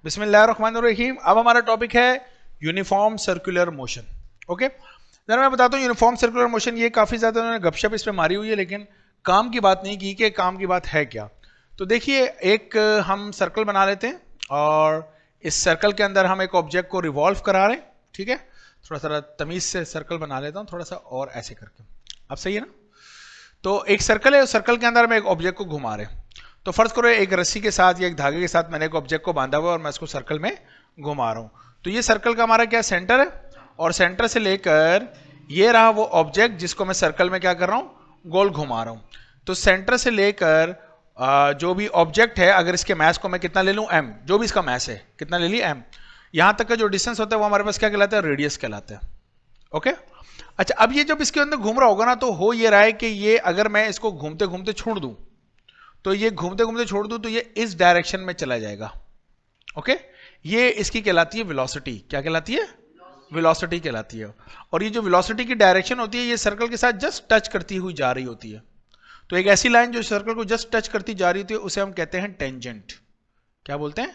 बिस्मिल्लाहिर्रहमानिर्रहीम। अब हमारा टॉपिक है यूनिफॉर्म सर्कुलर मोशन। ओके, जरा मैं बताता हूँ यूनिफॉर्म सर्कुलर मोशन, ये काफ़ी ज़्यादा उन्होंने गपशप इस पर मारी हुई है, लेकिन काम की बात नहीं की कि काम की बात है क्या। तो देखिए, एक हम सर्कल बना लेते हैं और इस सर्कल के अंदर हम एक ऑब्जेक्ट को रिवॉल्व करा रहे हैं। ठीक है, थोड़ा सा तमीज़ से सर्कल बना लेता हूँ, थोड़ा सा और ऐसे करके। अब सही है ना? तो एक सर्कल है, उस सर्कल के अंदर हम एक ऑब्जेक्ट को घुमा रहे हैं। तो फर्ज करो एक रस्सी के साथ या एक धागे के साथ मैंने एक ऑब्जेक्ट को बांधा हुआ और मैं इसको सर्कल में घुमा रहा हूं। तो ये सर्कल का हमारा क्या सेंटर है, और सेंटर से लेकर ये रहा वो ऑब्जेक्ट जिसको मैं सर्कल में क्या कर रहा हूं, गोल घुमा रहा हूं। तो सेंटर से लेकर जो भी ऑब्जेक्ट है, अगर इसके मैस को मैं कितना ले लूं, m, जो भी इसका मैस है कितना ले लिया, m, यहां तक का जो डिस्टेंस होता है वो हमारे पास क्या कहलाता है, रेडियस कहलाता है। ओके, अच्छा, अब ये जब इसके अंदर घूम रहा होगा ना, तो हो ये रहा है कि ये अगर मैं इसको घूमते घूमते छोड़ दूं, तो ये घूमते घूमते छोड़ दूं तो ये इस डायरेक्शन में चला जाएगा। ओके, ये इसकी कहलाती है वेलोसिटी। क्या कहलाती है? वेलोसिटी कहलाती है। और ये जो वेलोसिटी की डायरेक्शन होती है, ये सर्कल के साथ जस्ट टच करती हुई जा रही होती है। तो एक ऐसी लाइन जो सर्कल को जस्ट टच करती जा रही होती है उसे हम कहते हैं टेंजेंट। क्या बोलते हैं?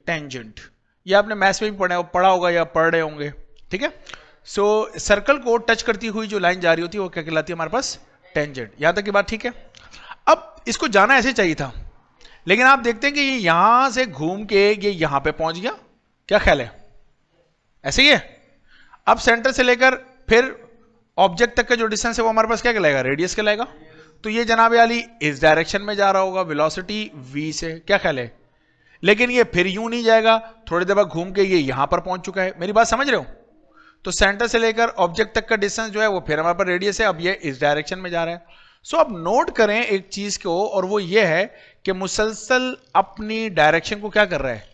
टेंजेंट। ये आपने मैथ्स में भी पढ़ा होगा या पढ़ रहे होंगे। ठीक है, सो सर्कल को टच करती हुई जो लाइन जा रही होती है वो क्या कहलाती है हमारे पास? टेंजेंट। यहां तक की बात ठीक है? अब इसको जाना ऐसे चाहिए था, लेकिन आप देखते हैं कि ये यहां से घूम के ये यहां पे पहुंच गया। क्या ख्याल है? ऐसे ही है। अब सेंटर से लेकर फिर ऑब्जेक्ट तक का जो डिस्टेंस है वो हमारे पास क्या कहलाएगा? रेडियस कहलाएगा। तो ये जनाब वाली इस डायरेक्शन में जा रहा होगा, वेलोसिटी v से। क्या ख्याल है? लेकिन ये फिर यूं नहीं जाएगा, थोड़ी देर बाद घूम के ये यहां पर पहुंच चुका है। मेरी बात समझ रहे हो? तो सेंटर से लेकर ऑब्जेक्ट तक का डिस्टेंस जो है वो फिर हमारे पास रेडियस है, अब ये इस डायरेक्शन में जा रहा है। सो अब नोट करें एक चीज को, और वो ये है कि मुसलसल अपनी डायरेक्शन को क्या कर रहा है?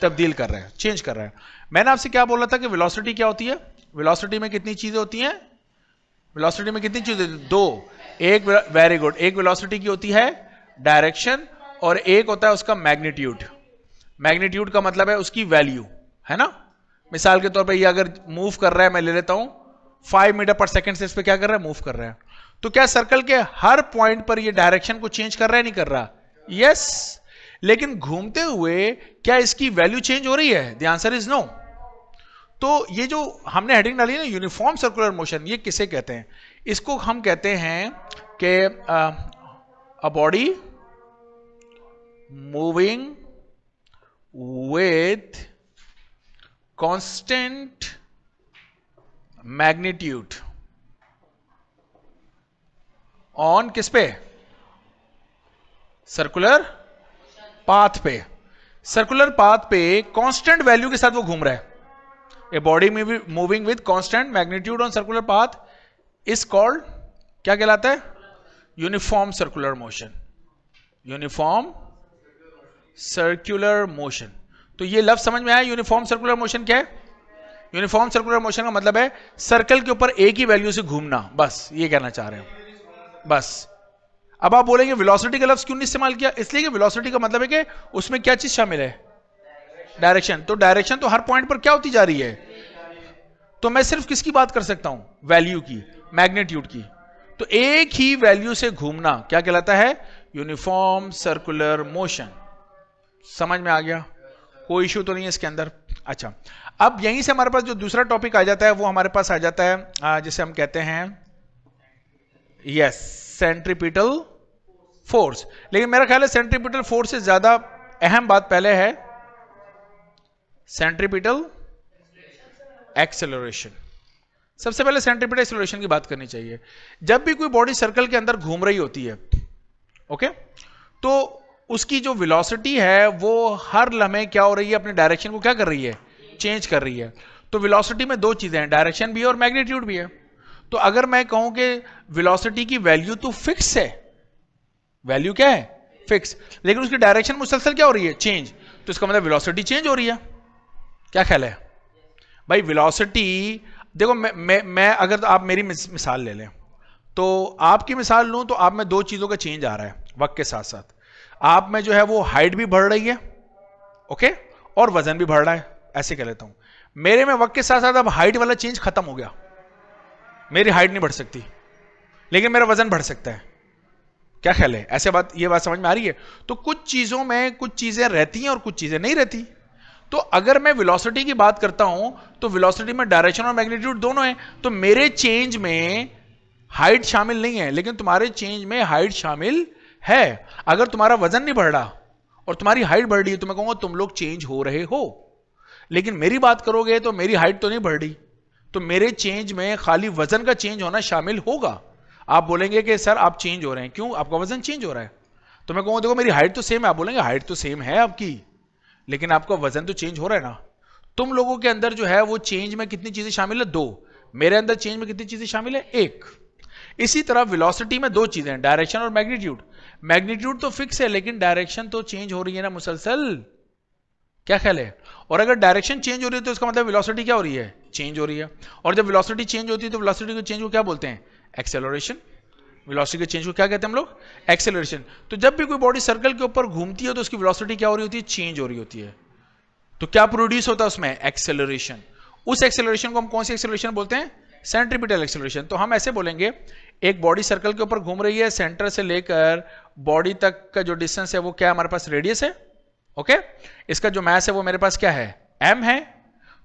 तब्दील कर रहा है, चेंज कर रहा है। मैंने आपसे क्या बोला था कि वेलोसिटी क्या होती है? वेलोसिटी में कितनी चीजें होती हैं? वेलोसिटी में कितनी चीजें? दो। एक, वेरी गुड, एक वेलोसिटी की होती है डायरेक्शन और एक होता है उसका मैग्नीट्यूड। मैग्नीट्यूड का मतलब है उसकी वैल्यू, है ना? मिसाल के तौर पे ये अगर मूव कर रहा है, मैं ले लेता हूं 5 मीटर पर सेकंड से, इस पे क्या कर रहा है? मूव कर रहा है। तो क्या सर्कल के हर पॉइंट पर ये डायरेक्शन को चेंज कर रहा है? नहीं कर रहा? यस। लेकिन घूमते हुए क्या इसकी वैल्यू चेंज हो रही है? The answer is no. तो ये जो हमने हेडिंग डाली है ना, यूनिफॉर्म सर्कुलर मोशन, ये किसे कहते हैं? इसको हम कहते हैं कि a body moving with constant magnitude on किस पे? सर्कुलर पाथ पे। सर्कुलर पाथ पे कांस्टेंट वैल्यू के साथ वो घूम रहा है। A body moving with constant magnitude on circular path is called, क्या कहलाता है? Uniform circular motion. Uniform circular motion. तो ये लफ्ज समझ में आया? यूनिफॉर्म सर्कुलर मोशन क्या है? यूनिफॉर्म सर्कुलर मोशन का मतलब है सर्कल के ऊपर एक ही वैल्यू से घूमना, बस ये कहना चाह रहे हैं, बस। अब आप बोलेंगे वेलोसिटी का लफ्ज क्यों नहीं इस्तेमाल किया? इसलिए कि वेलोसिटी का मतलब है कि उसमें क्या चीज शामिल है? डायरेक्शन। तो डायरेक्शन तो हर पॉइंट पर क्या होती जा रही है? तो मैं सिर्फ किसकी बात कर सकता हूं? वैल्यू की, मैग्नीट्यूड की। तो एक ही वैल्यू से घूमना क्या कहलाता है? Uniform circular motion. समझ में आ गया? कोई इश्यू तो नहीं है इसके अंदर? अच्छा, अब यहीं से हमारे पास जो दूसरा टॉपिक आ जाता है वो हमारे पास आ जाता है जिसे हम कहते हैं, यस, सेंट्रीपिटल फोर्स। लेकिन मेरा ख्याल है सेंट्रीपिटल फोर्स से ज्यादा अहम बात पहले है सेंट्रीपिटल एक्सेलरेशन। सबसे पहले सेंट्रीपिटल एक्सेलरेशन की बात करनी चाहिए। जब भी कोई बॉडी सर्कल के अंदर घूम रही होती है, ओके, तो उसकी जो वेलोसिटी है वो हर लम्हे क्या हो रही है? अपने डायरेक्शन को क्या कर रही है? चेंज कर रही है। तो वेलोसिटी में दो चीजें हैं, डायरेक्शन भी है और मैग्नीट्यूड भी है। तो अगर मैं कहूं कि वेलोसिटी की वैल्यू तो फिक्स है, वैल्यू क्या है? फिक्स, लेकिन उसकी डायरेक्शन मुसलसल क्या हो रही है? चेंज। तो इसका मतलब वेलोसिटी चेंज हो रही है। क्या ख्याल है भाई? वेलोसिटी देखो, मैं अगर तो आप मेरी मिसाल ले लें, तो आपकी मिसाल लूं तो आप में दो चीजों का चेंज आ रहा है वक्त के साथ साथ। आप में जो है वो हाइट भी बढ़ रही है, ओके, और वजन भी बढ़ रहा है, ऐसे कह लेता हूं। मेरे में वक्त के साथ साथ अब हाइट वाला चेंज खत्म हो गया। मेरी हाइट नहीं बढ़ सकती, लेकिन मेरा वजन बढ़ सकता है। क्या ख्याल है? ऐसे बात, ये बात समझ में आ रही है? तो कुछ चीजों में कुछ चीजें रहती हैं और कुछ चीजें नहीं रहती। तो अगर मैं वेलोसिटी की बात करता हूं तो वेलोसिटी में डायरेक्शन और मैग्नीट्यूड दोनों है, तो मेरे चेंज में हाइट शामिल नहीं है, लेकिन तुम्हारे चेंज में हाइट शामिल है। अगर तुम्हारा वजन नहीं बढ़ रहा और तुम्हारी हाइट बढ़ रही है तो मैं कहूंगा तुम लोग चेंज हो रहे हो, लेकिन मेरी बात करोगे तो मेरी हाइट तो नहीं बढ़ रही, तो मेरे चेंज में खाली वजन का चेंज होना शामिल होगा। आप बोलेंगे कि सर आप चेंज हो रहे हैं, क्यों? आपका वजन चेंज हो रहा है। तो मैं कहूंगा देखो मेरी हाइट तो सेम है, आप बोलेंगे हाइट तो सेम है आपकी, लेकिन आपका वजन तो चेंज हो रहा है ना। तुम लोगों के अंदर जो है वो चेंज में कितनी चीजें शामिल है? 2। मेरे अंदर चेंज में कितनी चीजें शामिल है? 1। इसी तरह वेलोसिटी में 2 चीजें हैं, डायरेक्शन और मैग्नीट्यूड। मैग्नीट्यूड तो फिक्स है लेकिन डायरेक्शन तो चेंज हो रही है ना मुसलसल। क्या ख्याल है? और अगर डायरेक्शन चेंज हो रही है तो इसका मतलब वेलोसिटी क्या हो रही है? चेंज हो रही है। और जब वेलोसिटी चेंज होती है तो वेलोसिटी के चेंज को क्या बोलते हैं? एक्सेलरेशन। वेलोसिटी के चेंज को क्या कहते हैं हम लोग? एक्सेलरेशन। तो जब भी कोई बॉडी सर्कल के ऊपर घूमती है तो उसकी वेलोसिटी क्या हो रही होती है? चेंज हो रही होती है। तो क्या प्रोड्यूस होता है उसमें? एक्सेलरेशन। उस एक्सेलरेशन को हम कौन सी एक्सेलरेशन बोलते हैं? Centripetal acceleration. तो हम ऐसे बोलेंगे, एक बॉडी सर्कल के ऊपर घूम रही है, सेंटर से लेकर बॉडी तक का जो डिस्टेंस है वो क्या हमारे पास? रेडियस है। ओके, इसका जो मास है वो मेरे पास क्या है? m है।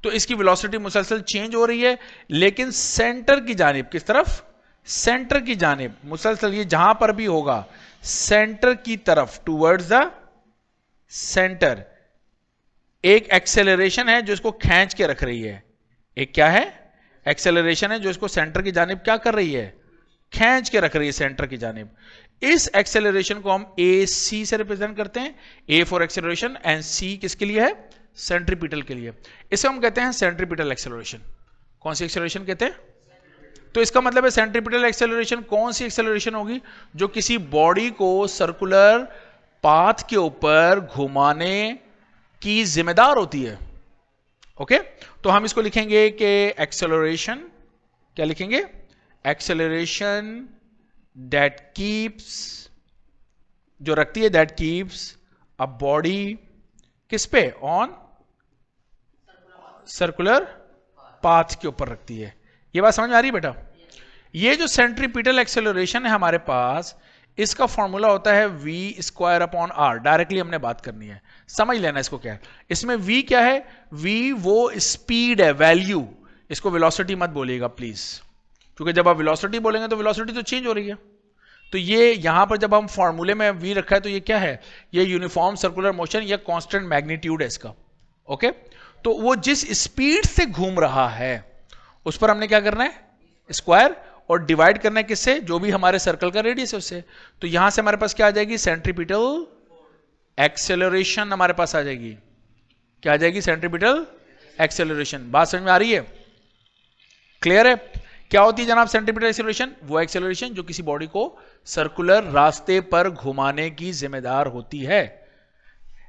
तो इसकी वेलोसिटी मुसलसल चेंज हो रही है, लेकिन सेंटर की जानिब, किस तरफ? सेंटर की जानिब मुसलसल, ये जहां पर भी होगा सेंटर की तरफ, टूवर्ड्स द सेंटर, एक एक्सेलरेशन है जो इसको खींच के रख रही है। एक क्या है? एक्सेलरेशन है जो इसको सेंटर की जानिब क्या कर रही है? खींच के रख रही है सेंटर की जानिब। इस एक्सेलरेशन को हम AC से रिप्रेजेंट करते हैं। A for acceleration and C किसके लिए है? सेंट्रीपिटल के लिए। इसे हम कहते हैं सेंट्रीपिटल एक्सेलरेशन। कौन सी एक्सेलरेशन कहते हैं? तो इसका मतलब है सेंट्रीपिटल एक्सेलरेशन कौन सी एक्सेलरेशन होगी? जो किसी बॉडी को सर्कुलर पाथ के ऊपर घुमाने की जिम्मेदार होती है। ओके, तो हम इसको लिखेंगे कि एक्सेलरेशन, क्या लिखेंगे? एक्सेलरेशन दैट कीप्स, जो रखती है, दैट कीप्स अ बॉडी किस पे? ऑन सर्कुलर पाथ के ऊपर रखती है। ये बात समझ में आ रही है बेटा? ये जो सेंट्रीपिटल एक्सेलरेशन है हमारे पास, इसका फॉर्मूला होता है v²/r। डायरेक्टली हमने बात करनी है, समझ लेना इसको क्या है। इसमें v क्या है? v वो स्पीड है, वैल्यू। इसको वेलोसिटी मत बोलिएगा प्लीज, क्योंकि जब आप वेलोसिटी बोलेंगे तो वेलोसिटी तो चेंज हो रही है। तो ये यहां पर जब हम फॉर्मूले में v रखा है तो ये क्या है? ये यूनिफॉर्म सर्कुलर मोशन या कांस्टेंट मैग्नीट्यूड है इसका। ओके, तो वो जिस स्पीड से घूम रहा है उस पर हमने क्या करना है? स्क्वायर, और डिवाइड करना है किससे? जो भी हमारे सर्कल का रेडियस है उससे। तो यहां से हमारे पास क्या आ जाएगी? सेंट्रीपिटल एक्सेलरेशन हमारे पास आ जाएगी। क्या आ जाएगी? Centripetal acceleration. बात समझ में आ रही है? क्लियर है? क्या होती है जनाब सेंट्रीपिटल एक्सेलरेशन? वो एक्सेलरेशन जो किसी बॉडी को सर्कुलर रास्ते पर घुमाने की जिम्मेदार होती है।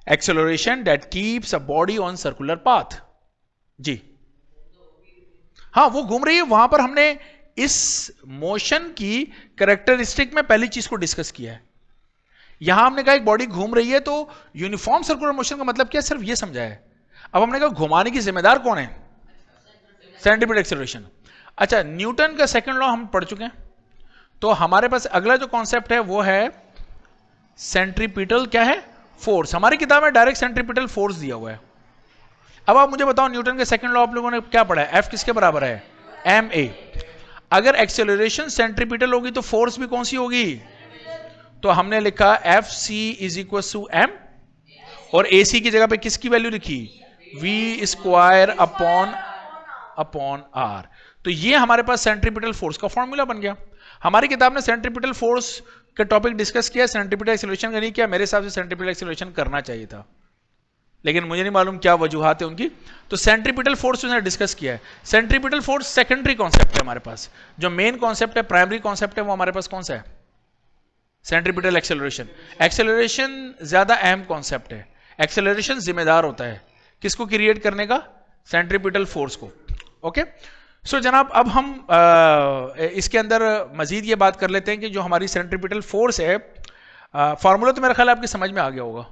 Acceleration that keeps a body on circular path. जी हाँ, वो घूम रही है, वहां पर हमने इस मोशन की कैरेक्टरिस्टिक में पहली चीज को डिस्कस किया है। यहां हमने कहा एक बॉडी घूम रही है, तो यूनिफॉर्म सर्कुलर मोशन का मतलब क्या? सिर्फ ये समझा है। अब हमने कहा घुमाने की जिम्मेदार कौन है? Centripetal acceleration. अच्छा, न्यूटन का सेकंड लॉ हम पढ़ चुके हैं, तो हमारे पास अगला जो कॉन्सेप्ट है वो है सेंट्रीपिटल क्या है? फोर्स। हमारी किताब में डायरेक्ट सेंट्रीपिटल फोर्स दिया हुआ है। अब आप मुझे बताओ, न्यूटन के सेकंड लॉ आप लोगों ने क्या पढ़ा है? F किसके बराबर है? ma। अगर एक्सेलरेशन सेंट्रीपिटल होगी तो फोर्स भी कौन सी होगी? तो हमने लिखा Fc = m, और AC की जगह पे किसकी वैल्यू लिखी? v²/r। तो ये हमारे पास सेंट्रीपिटल फोर्स का फॉर्मूला बन गया। हमारी किताब ने सेंट्रीपिटल फोर्स का टॉपिक डिस्कस किया, सेंट्रीपिटल एक्सेलरेशन का नहीं किया। मेरे हिसाब से सेंट्रीपिटल एक्सेलरेशन करना चाहिए था, लेकिन मुझे नहीं मालूम क्या वजूहात है उनकी। तो सेंट्रीपिटल फोर्स उसने डिस्कस किया है। सेंट्रीपिटल फोर्स सेकेंडरी कॉन्सेप्ट है हमारे पास। जो मेन कॉन्सेप्ट है, प्राइमरी कॉन्सेप्ट है, वो हमारे पास कौन सा है? Centripetal acceleration. एक्सेलरेशन ज्यादा अहम कॉन्सेप्ट है। एक्सेलरेशन जिम्मेदार होता है किसको क्रिएट करने का? सेंट्रीपिटल फोर्स को। ओके, सो जनाब अब हम इसके अंदर मजीद ये बात कर लेते हैं कि जो हमारी सेंट्रीपिटल फोर्स है, फॉर्मूला तो मेरा ख्याल आपकी समझ में आ गया होगा,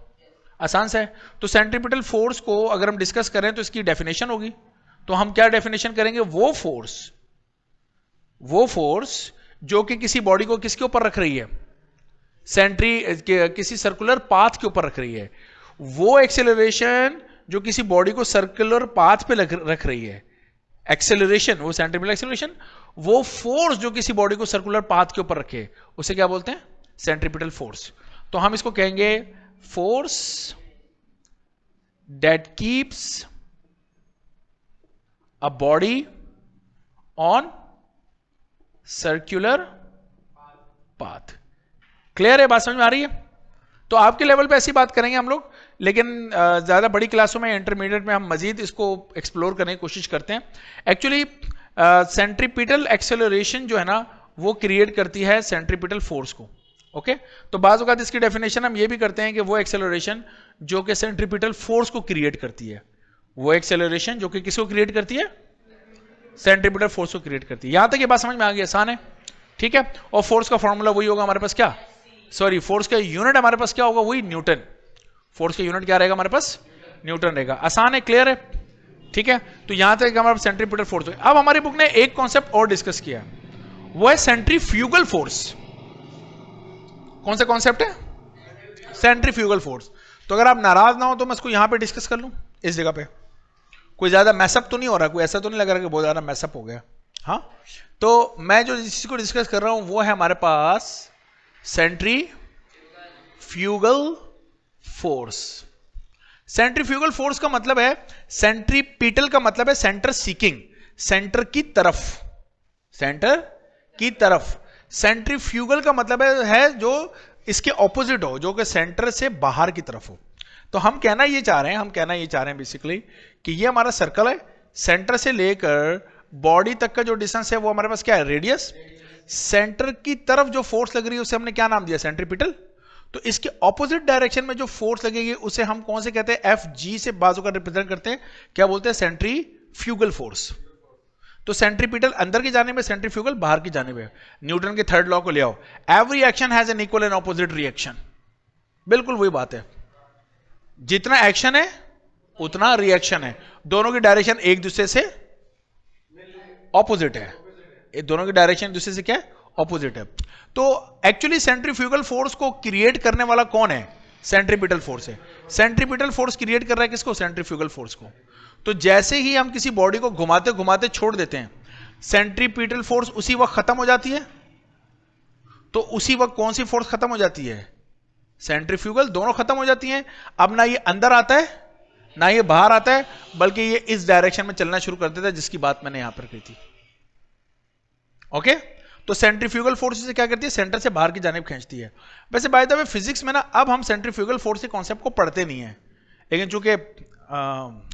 आसान सा है। तो सेंट्रीपिटल फोर्स को अगर हम डिस्कस करें तो इसकी डेफिनेशन होगी। तो हम क्या डेफिनेशन करेंगे? वो फोर्स जो कि किसी बॉडी को किसके ऊपर रख रही है? किसी सर्कुलर पाथ के ऊपर रख रही है। वो एक्सेलरेशन जो किसी बॉडी को सर्कुलर पाथ पे रख रही है, एक्सेलरेशन, वो सेंट्रीपिटल एक्सेलरेशन, वो फोर्स जो किसी बॉडी को सर्कुलर पाथ के ऊपर रखे उसे क्या बोलते हैं? Centripetal force. तो हम इसको कहेंगे force that keeps a body on circular path. Clear है? बात समझ में आ रही है? तो आपके लेवल पे ऐसी बात करेंगे हम लोग, लेकिन ज्यादा बड़ी क्लासों में, इंटरमीडिएट में हम मजीद इसको एक्सप्लोर करने की कोशिश करते हैं। एक्चुअली सेंट्रीपिटल एक्सेलरेशन जो है ना, वो क्रिएट करती है सेंट्रीपिटल फोर्स को। ओके, तो बाज़ औक़ात इसकी डेफिनेशन हम ये भी करते हैं कि वो एक्सेलरेशन जो कि सेंट्रीपिटल फोर्स को क्रिएट करती है, वो एक्सेलरेशन जो कि किसको क्रिएट करती है? सेंट्रीपिटल फोर्स को क्रिएट करती है। यहां तक ये बात समझ में आ गई? आसान है, ठीक है। और फोर्स का फॉर्मूला वही होगा हमारे पास, क्या? सॉरी, फोर्स का यूनिट हमारे पास क्या होगा? वही न्यूटन। फोर्स का यूनिट क्या रहेगा हमारे पास? न्यूटन रहेगा। आसान है, क्लियर है, ठीक है। तो यहां तक हमारे सेंट्रीपिटल फोर्स। अब हमारी बुक ने एक कॉन्सेप्ट और डिस्कस किया, वो है सेंट्रीफ्यूगल फोर्स। कौन सा कॉन्सेप्ट है? Centrifugal force. तो अगर आप नाराज ना हो तो मैं इसको यहां पे डिस्कस कर लूं, इस जगह पे। कोई ज्यादा मैसअप तो नहीं हो रहा? कोई ऐसा तो नहीं लग रहा कि बहुत ज्यादा मैसअप हो गया? हाँ, तो मैं जो जिस को डिस्कस कर रहा हूं वो है हमारे पास सेंट्रीफ्यूगल फोर्स। सेंट्रीफ्यूगल फोर्स का मतलब है, सेंट्रीपिटल का मतलब है सेंटर सीकिंग, सेंटर की तरफ, सेंटर की तरफ। सेंट्रीफ्यूगल का मतलब है जो इसके ऑपोजिट हो, जो कि सेंटर से बाहर की तरफ हो। तो हम कहना ये चाह रहे हैं बेसिकली कि ये हमारा सर्कल है, सेंटर से लेकर बॉडी तक का जो डिस्टेंस है वो हमारे पास क्या है? रेडियस। सेंटर की तरफ जो फोर्स लग रही है उसे हमने क्या नाम दिया? सेंट्रीपिटल। तो इसके ऑपोजिट डायरेक्शन में जो फोर्स लगेगी उसे हम कौन से कहते हैं? एफ जी से बाजू का रिप्रेजेंट करते हैं, क्या बोलते हैं? Centrifugal force. तो सेंट्रीपिटल अंदर की जाने में, सेंट्रीफ्यूगल बाहर की जाने में। न्यूटन के थर्ड लॉ को ले आओ, every action has an equal and opposite reaction. बिल्कुल वही बात है, जितना एक्शन है उतना रिएक्शन है। दोनों की डायरेक्शन एक दूसरे से ऑपोजिट है, दोनों की डायरेक्शन एक दूसरे से क्या है? ऑपोजिट है। तो एक्चुअली सेंट्रीफ्यूगल फोर्स को क्रिएट करने वाला कौन है? सेंट्रीपिटल फोर्स है। सेंट्रीपिटल फोर्स क्रिएट कर रहा है किसको? सेंट्रीफ्यूगल फोर्स को। तो जैसे ही हम किसी बॉडी को घुमाते घुमाते छोड़ देते हैं, सेंट्रीपिटल फोर्स उसी वक्त खत्म हो जाती है। तो उसी वक्त कौन सी फोर्स खत्म हो जाती है? सेंट्रीफ्यूगल। दोनों खत्म हो जाती हैं। अब ना ये अंदर आता है ना ये बाहर आता है, बल्कि ये इस डायरेक्शन में चलना शुरू कर देता है, जिसकी बात मैंने यहां पर की थी। ओके, तो सेंट्रीफ्यूगल फोर्स से क्या करती है? सेंटर से बाहर की जानिब खींचती है। वैसे बाय द वे फिजिक्स में ना अब हम सेंट्रीफ्यूगल फोर्स के कॉन्सेप्ट को पढ़ते नहीं है, लेकिन चूंकि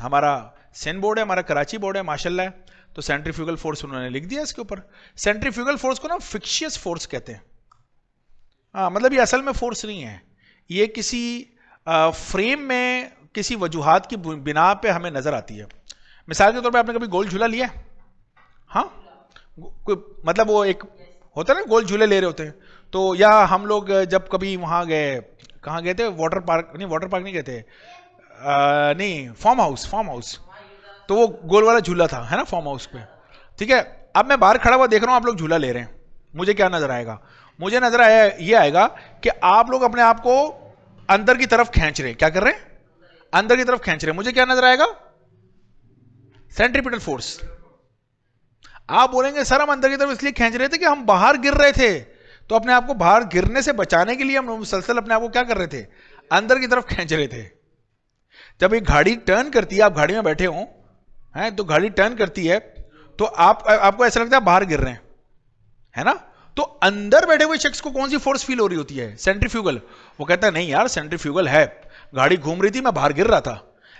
हमारा सेन बोर्ड है, हमारा कराची बोर्ड है माशाल्लाह, तो सेंट्रीफ्यूगल फोर्स उन्होंने लिख दिया इसके ऊपर। सेंट्रीफ्यूगल फोर्स को ना फिक्शियस फोर्स कहते हैं। मतलब ये असल में फोर्स नहीं है, ये किसी फ्रेम में किसी वजूहात की बिना पे हमें नजर आती है। मिसाल के तौर पे आपने कभी गोल झूला लिया है? हाँ, मतलब वो एक होता है ना, गोल झूले ले रहे होते हैं। तो या हम लोग जब कभी वहां गए, कहाँ गए थे? वाटर पार्क नहीं गए थे, नहीं, फार्म हाउस। तो वो गोल वाला झूला था, है ना, फार्म हाउस पे। ठीक है, अब मैं बाहर खड़ा हुआ देख रहा हूं आप लोग झूला ले रहे हैं, मुझे क्या नजर आएगा? मुझे नजर आया ये आएगा कि आप लोग अपने आप को अंदर की तरफ खींच रहे हैं। क्या कर रहे हैं? अंदर की तरफ खींच रहे हैं। मुझे क्या नजर आएगा? Centripetal force. आप बोलेंगे सर हम अंदर की तरफ इसलिए खींच रहे थे कि हम बाहर गिर रहे थे, तो अपने आप को बाहर गिरने से बचाने के लिए हम मुसलसल अपने आप को क्या कर रहे थे? अंदर की तरफ खींच रहे थे। जब एक गाड़ी टर्न करती है, आप गाड़ी में बैठे हो हैं, तो गाड़ी टर्न करती है तो आपको ऐसा लगता है बाहर गिर रहे हैं, है ना? तो अंदर बैठे हुए शख्स को कौन सी फोर्स फील हो रही होती है? सेंट्रीफ्यूगल। वो कहता है नहीं यार सेंट्रीफ्यूगल है, गाड़ी घूम रही थी, मैं बाहर गिर रहा था,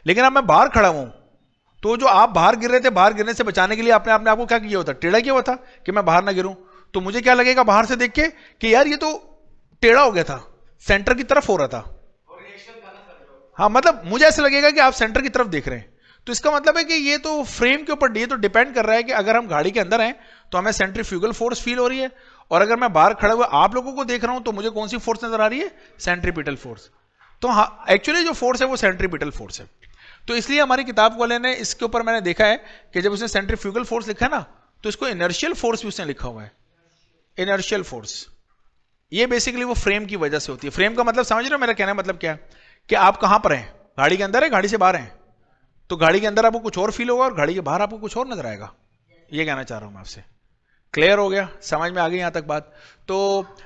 लेकिन अब मैं बाहर खड़ा हूं, तो जो आप बाहर गिर रहे थे, बाहर गिरने से बचाने के लिए आपने अपने आप को क्या किया होता? टेढ़ा किया हुआ था कि मैं बाहर ना गिरूं। तो मुझे क्या लगेगा बाहर से देख के कि यार ये तो टेढ़ा हो गया था, सेंटर की तरफ हो रहा था। हाँ, मतलब मुझे ऐसा लगेगा कि आप सेंटर की तरफ देख रहे हैं। तो इसका मतलब है कि ये तो फ्रेम के ऊपर, ये तो डिपेंड कर रहा है कि अगर हम गाड़ी के अंदर हैं तो हमें सेंट्रीफ्यूगल फोर्स फील हो रही है, और अगर मैं बाहर खड़ा हुआ आप लोगों को देख रहा हूं तो मुझे कौन सी फोर्स नजर आ रही है? Centripetal force. तो हाँ, एक्चुअली जो फोर्स है वो सेंट्रीपिटल फोर्स है। तो इसलिए हमारी किताब वाले ने इसके ऊपर, मैंने देखा है कि जब उसने सेंट्रीफ्यूगल फोर्स लिखा है ना, तो इसको इनर्शियल फोर्स भी उसने लिखा हुआ है। इनर्शियल फोर्स ये बेसिकली वो फ्रेम की वजह से होती है। फ्रेम का मतलब समझ रहे हो मेरा कहने का मतलब क्या है? कि आप कहां पर हैं? गाड़ी के अंदर है, गाड़ी से बाहर हैं? तो गाड़ी के अंदर आपको कुछ और फील होगा और गाड़ी के बाहर आपको कुछ और नजर आएगा। ये कहना चाह रहा हूं मैं आपसे। क्लियर हो गया, समझ में आ गई यहां तक बात। तो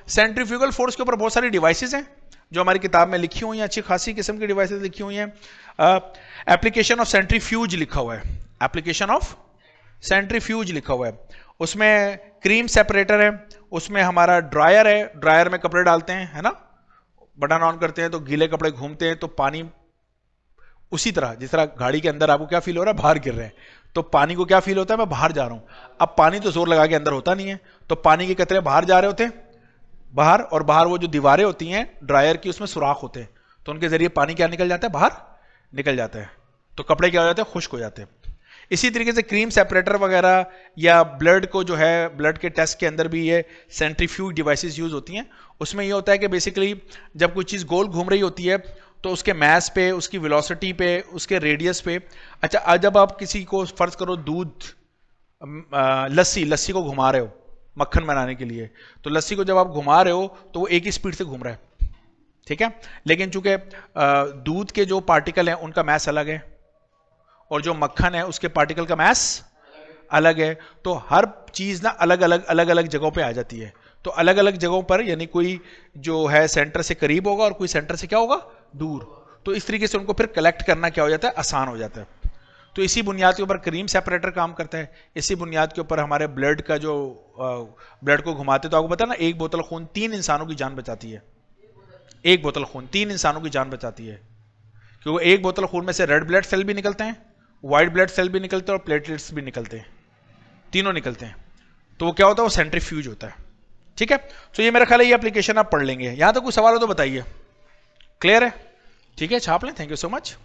सेंट्रीफ्यूगल फोर्स के ऊपर बहुत सारी डिवाइसेस हैं जो हमारी किताब में लिखी हुई हैं, अच्छी खासी किस्म की डिवाइसेस लिखी हुई हैं। एप्लीकेशन ऑफ सेंट्रीफ्यूज लिखा हुआ है, एप्लीकेशन ऑफ सेंट्रीफ्यूज लिखा हुआ है। उसमें क्रीम सेपरेटर है, उसमें हमारा ड्रायर है, ड्रायर में कपड़े डालते हैं, है ना, बटन ऑन करते हैं तो गीले कपड़े घूमते हैं तो पानी, उसी तरह जिस तरह गाड़ी के अंदर आपको क्या फील हो रहा है, बाहर गिर रहे हैं, तो पानी को क्या फील होता है, मैं बाहर जा रहा हूं। अब पानी तो जोर लगा के अंदर होता नहीं है, तो पानी के कतरे बाहर जा रहे होते हैं, बाहर, और बाहर वो जो दीवारें होती हैं ड्रायर की, उसमें सुराख होते हैं, तो उनके जरिए पानी क्या निकल जाता है, बाहर निकल जाता है, तो कपड़े क्या हो जाते हैं, खुश्क हो जाते हैं। इसी तरीके से क्रीम सेपरेटर वगैरह या ब्लड को जो है, ब्लड के टेस्ट के अंदर भी ये सेंट्रीफ्यूज डिवाइसेस यूज होती हैं। उसमें ये होता है कि बेसिकली जब कोई चीज़ गोल घूम रही होती है तो उसके मैस पे, उसकी वेलोसिटी पे, उसके रेडियस पे, अच्छा आज जब आप किसी को फर्ज करो दूध, लस्सी को घुमा रहे हो मक्खन बनाने के लिए, तो लस्सी को जब आप घुमा रहे हो तो वो एक ही स्पीड से घूम रहा है, ठीक है, लेकिन चूंकि दूध के जो पार्टिकल हैं उनका मैस अलग है और जो मक्खन है उसके पार्टिकल का मैस अलग है, तो हर चीज ना अलग अलग जगहों पे आ जाती है। तो अलग अलग जगहों पर यानी कोई जो है सेंटर से करीब होगा और कोई सेंटर से क्या होगा, दूर, तो इस तरीके से उनको फिर कलेक्ट करना क्या हो जाता है, आसान हो जाता है। तो इसी बुनियाद के ऊपर क्रीम सेपरेटर काम करता है, इसी बुनियाद के ऊपर हमारे ब्लड का जो ब्लड को घुमाते, तो आपको पता ना एक बोतल खून 3 इंसानों की जान बचाती है, एक बोतल खून 3 इंसानों की जान बचाती है, क्योंकि एक बोतल खून में से रेड ब्लड सेल भी निकलते हैं, व्हाइट ब्लड सेल भी निकलते हैं और प्लेटलेट्स भी निकलते हैं, तीनों निकलते हैं। तो वो क्या होता है, वो सेंट्रीफ्यूज होता है, ठीक है। तो ये मेरा ख्याल है ये एप्लीकेशन आप पढ़ लेंगे। यहां तो कोई सवाल हो तो बताइए। क्लियर है, ठीक है, छाप लें। Thank you so much.